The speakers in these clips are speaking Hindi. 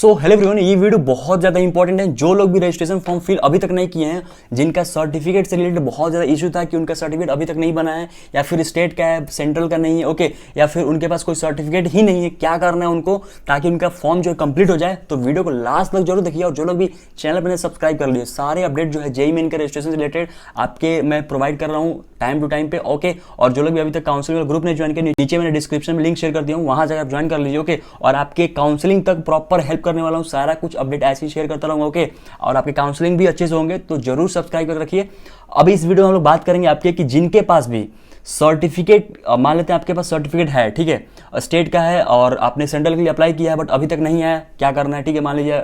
सो हेलो एवरीवन, ये वीडियो बहुत ज़्यादा इंपॉर्टेंट है। जो लोग भी रजिस्ट्रेशन फॉर्म फिल अभी तक नहीं किए हैं, जिनका सर्टिफिकेट से रिलेटेड बहुत ज़्यादा इशू था कि उनका सर्टिफिकेट अभी तक नहीं बना है, या फिर स्टेट का है, सेंट्रल का नहीं है, ओके, या फिर उनके पास कोई सर्टिफिकेट ही नहीं है, क्या करना है उनको ताकि उनका फॉर्म जो है कंप्लीट हो जाए। तो वीडियो को लास्ट तक जरूर देखिए। और जो लोग भी चैनल पर सब्सक्राइब कर लिए, सारे अपडेट जो है जेईई मेन के रजिस्ट्रेशन से रिलेटेड आपके मैं प्रोवाइड कर रहा हूँ टाइम टू टाइम पे, ओके। और जो लोग भी अभी तक काउंसलिंग ग्रुप ने ज्वाइन किया, नीचे मैंने डिस्क्रिप्शन में लिंक शेयर कर दिया हूँ, वहां जाकर आप ज्वाइन कर लीजिए, ओके। और आपके काउंसलिंग तक प्रॉपर हेल्प करने वाला हूँ, सारा कुछ अपडेट ऐसे ही शेयर करता रहूंगा, ओके। और आपके काउंसलिंग भी अच्छे से होंगे, तो जरूर सब्सक्राइब कर रखिए। अभी इस वीडियो में हम लोग बात करेंगे आपके कि जिनके पास भी सर्टिफिकेट, मान लेते हैं आपके पास सर्टिफिकेट है, ठीक है, स्टेट का है और आपने सेंट्रल के लिए अप्लाई किया है बट अभी तक नहीं है, क्या करना है, ठीक है। मान लीजिए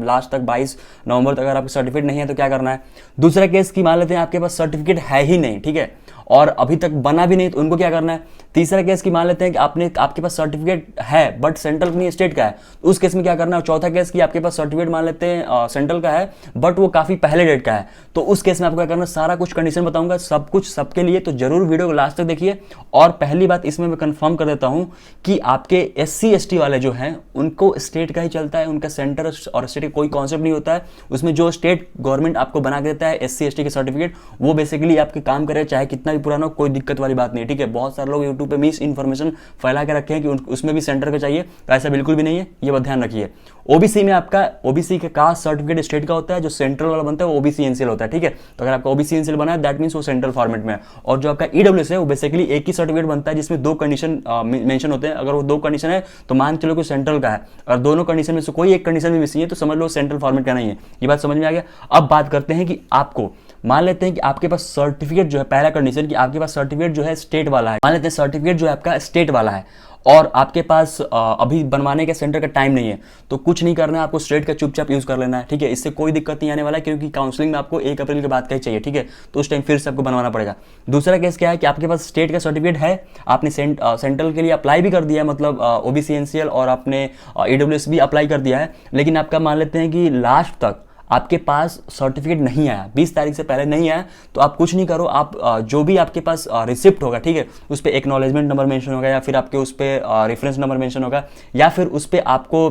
लास्ट तक 22 नवंबर तक अगर आपका सर्टिफिकेट नहीं है तो क्या करना है। दूसरा केस की मान लेते हैं आपके पास सर्टिफिकेट है ही नहीं, ठीक है, और अभी तक बना भी नहीं, तो उनको क्या करना है। तीसरा केस की मान लेते हैं कि आपके पास सर्टिफिकेट है बट सेंट्रल नहीं, स्टेट का है, तो उस केस में क्या करना है। चौथा केस की आपके पास सर्टिफिकेट मान लेते हैं सेंट्रल का है बट वो काफी पहले डेट का है, तो उस केस में आपको क्या करना है। सारा कुछ कंडीशन बताऊंगा, सब कुछ सबके लिए, तो जरूर वीडियो को लास्ट तक देखिए। और पहली बात इसमें मैं कंफर्म कर देता हूं कि आपके SC ST वाले जो हैं उनको स्टेट का ही चलता है, उनका सेंटर और स्टेट का कोई कॉन्सेप्ट नहीं होता है। उसमें जो स्टेट गवर्नमेंट आपको बना के देता है SC ST के सर्टिफिकेट, वो बेसिकली आपके काम करे, चाहे कितना भी पुराना हो, कोई दिक्कत वाली बात नहीं है, ठीक है। बहुत सारे लोग यूट्यूब पे मिस इन्फॉर्मेशन फैला के रखे हैं कि उसमें भी सेंटर का चाहिए, तो ऐसा बिल्कुल भी नहीं है, ये बात ध्यान रखिए। ओबीसी में आपका ओबीसी का कास्ट सर्टिफिकेट स्टेट का होता है, जो सेंट्रल वाला बनता है वो ओबीसी एनसीएल होता है, ठीक है। तो अगर आपका ओबीसी एनसीएल बना है दैट मींस वो सेंट्रल फॉर्मेट में है। और जो आपका ईडब्ल्यूएस है वो बेसिकली एक ही सर्टिफिकेट बनता है जिसमें दो कंडीशन मेंशन होते हैं। अगर वो दो कंडीशन है तो मान चलो कि सेंट्रल का है, और दोनों कंडीशन में से कोई एक कंडीशन भी मिसिंग है तो समझ लो सेंट्रल फॉर्मेट का नहीं है। ये बात समझ में आ गया। अब बात करते हैं कि आपको मान लेते हैं कि आपके पास सर्टिफिकेट जो है, पहला कंडीशन कि आपके पास सर्टिफिकेट जो है स्टेट वाला है, मान लेते हैं सर्टिफिकेट जो है आपका स्टेट वाला है और आपके पास अभी बनवाने के सेंटर का टाइम नहीं है, तो कुछ नहीं करना है, आपको स्टेट का चुपचाप यूज कर लेना है, ठीक है। इससे कोई दिक्कत नहीं आने वाला है, क्योंकि काउंसलिंग में आपको 1 अप्रैल के बाद का ही चाहिए, ठीक है, तो उस टाइम फिर से आपको बनवाना पड़ेगा। दूसरा केस क्या है कि आपके पास स्टेट का सर्टिफिकेट है, आपने सेंट्रल के लिए अप्लाई भी कर दिया है, मतलब ओबीसी एनसीएल, और आपने ईडब्ल्यूएस भी अप्लाई कर दिया है, लेकिन आपका मान लेते हैं कि लास्ट तक आपके पास सर्टिफिकेट नहीं आया, 20 तारीख से पहले नहीं आया, तो आप कुछ नहीं करो। आप जो भी आपके पास रिसिप्ट होगा, ठीक है, उस पर एक्नॉलेजमेंट नंबर मेंशन होगा, या फिर आपके उस पर रेफरेंस नंबर मेंशन होगा, या फिर उस पर आपको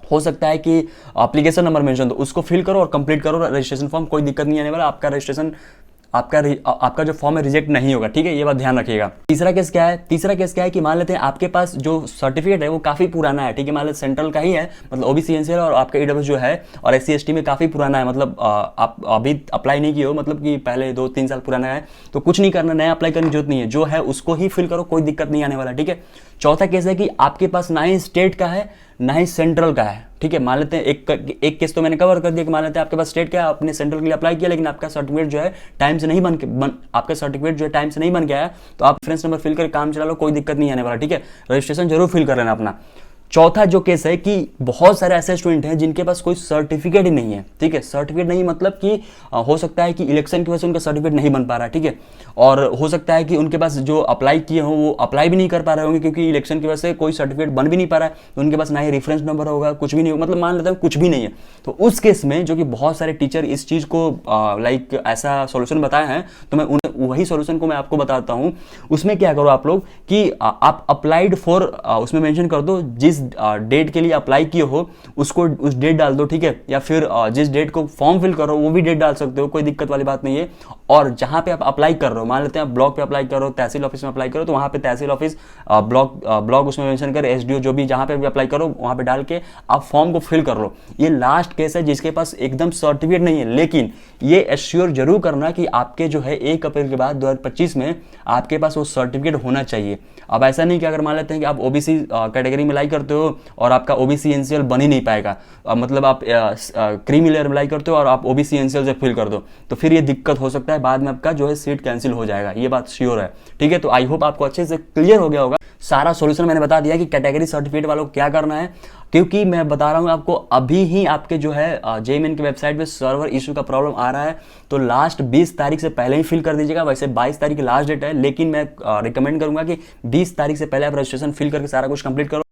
हो सकता है कि एप्लीकेशन नंबर मेंशन, तो उसको फिल करो और कंप्लीट करो रजिस्ट्रेशन फॉर्म। कोई दिक्कत नहीं आने वाला, आपका रजिस्ट्रेशन आपका जो फॉर्म है रिजेक्ट नहीं होगा, ठीक है, ये बात ध्यान रखिएगा। तीसरा केस क्या है, तीसरा केस क्या है कि मान लेते हैं आपके पास जो सर्टिफिकेट है वो काफी पुराना है, ठीक है, मान लेते सेंट्रल का ही है, मतलब ओबीसी एनसीएल और आपका ईडब्ल्यूएस जो है और SC ST में काफी पुराना है, मतलब आप अभी अप्लाई नहीं किए हो, मतलब कि पहले 2-3 साल पुराना है, तो कुछ नहीं करना, नया अप्लाई करने की जरूरत नहीं है, जो है उसको ही फिल करो, कोई दिक्कत नहीं आने वाला, ठीक है। चौथा केस है कि आपके पास ना ही स्टेट का है ना ही सेंट्रल का है, ठीक है। मान लेते हैं एक केस तो मैंने कवर कर दिया कि मान लेते हैं आपके पास स्टेट का है, आपने सेंट्रल के लिए अप्लाई किया, लेकिन आपका सर्टिफिकेट जो है टाइम से नहीं आपका सर्टिफिकेट जो है टाइम से नहीं बन गया है, तो आप रेफरेंस नंबर फिल कर काम चला लो, कोई दिक्कत नहीं आने वाला, ठीक है। रजिस्ट्रेशन जरूर फिल कर लेना अपना। चौथा जो केस है कि बहुत सारे ऐसे स्टूडेंट हैं जिनके पास कोई सर्टिफिकेट ही नहीं है, ठीक है। सर्टिफिकेट नहीं मतलब कि हो सकता है कि इलेक्शन की वजह से उनका सर्टिफिकेट नहीं बन पा रहा है, ठीक है, और हो सकता है कि उनके पास जो अप्लाई किए हों वो अप्लाई भी नहीं कर पा रहे होंगे, क्योंकि इलेक्शन की वजह से कोई सर्टिफिकेट बन भी नहीं पा रहा है, तो उनके पास ना ही रेफरेंस नंबर होगा, कुछ भी नहीं होगा, मतलब मान लेते हैं कुछ भी नहीं है। तो उस केस में जो कि बहुत सारे टीचर इस चीज़ को लाइक ऐसा सोल्यूशन बताए हैं, तो मैं वही सोल्यूशन को मैं आपको बताता हूँ। उसमें क्या करो आप लोग कि आप अप्लाइड फॉर उसमें मेंशन कर दो, जिस डेट के लिए अप्लाई किए हो उसको उस डेट डाल दो, ठीक है, या फिर जिस डेट को फॉर्म फिल करो वो भी डेट डाल सकते हो, कोई दिक्कत वाली बात नहीं है। और जहां पे आप अप्लाई कर रहे हो, मान लेते हैं आप ब्लॉक पे अप्लाई करो, तहसील ऑफिस में अप्लाई करो, तो वहां पे तहसील ऑफिस ब्लॉक उसमें मेंशन कर, SDO जो भी जहां पे भी अप्लाई करो वहां पे डाल के आप फॉर्म को फिल कर लो। ये लास्ट केस है जिसके पास एकदम सर्टिफिकेट नहीं है, लेकिन ये एश्योर जरूर करना कि आपके जो है 1 अप्रैल के बाद 2025 में आपके पास वो सर्टिफिकेट होना चाहिए। अब ऐसा नहीं कि अगर मान लेते हैं कि आप ओबीसी कैटेगरी में अप्लाई करते हो और आपका ओबीसी एनसीएल बन ही नहीं पाएगा, मतलब आप क्रीमी लेयर में अप्लाई करते हो और आप ओबीसी एनसीएल से फिल कर दो, तो फिर ये दिक्कत हो सकता है, बाद में आपका जो है सीट कैंसिल हो जाएगा, ये बात श्योर है, ठीक है। तो आई होप आपको अच्छे से क्लियर हो गया होगा। सारा सॉल्यूशन मैंने बता दिया कि कैटेगरी सर्टिफिकेट वालों को क्या करना है, क्योंकि मैं बता रहा हूं आपको अभी ही आपके जो है जेईई मेन की वेबसाइट पे सर्वर इशू का प्रॉब्लम आ रहा है, तो लास्ट 20 तारीख से पहले ही फिल कर दीजिएगा। वैसे 22 तारीख की लास्ट डेट है, लेकिन मैं रिकमेंड करूंगा कि 20 तारीख से पहले आप रजिस्ट्रेशन फिल करके सारा कुछ कंप्लीट करो।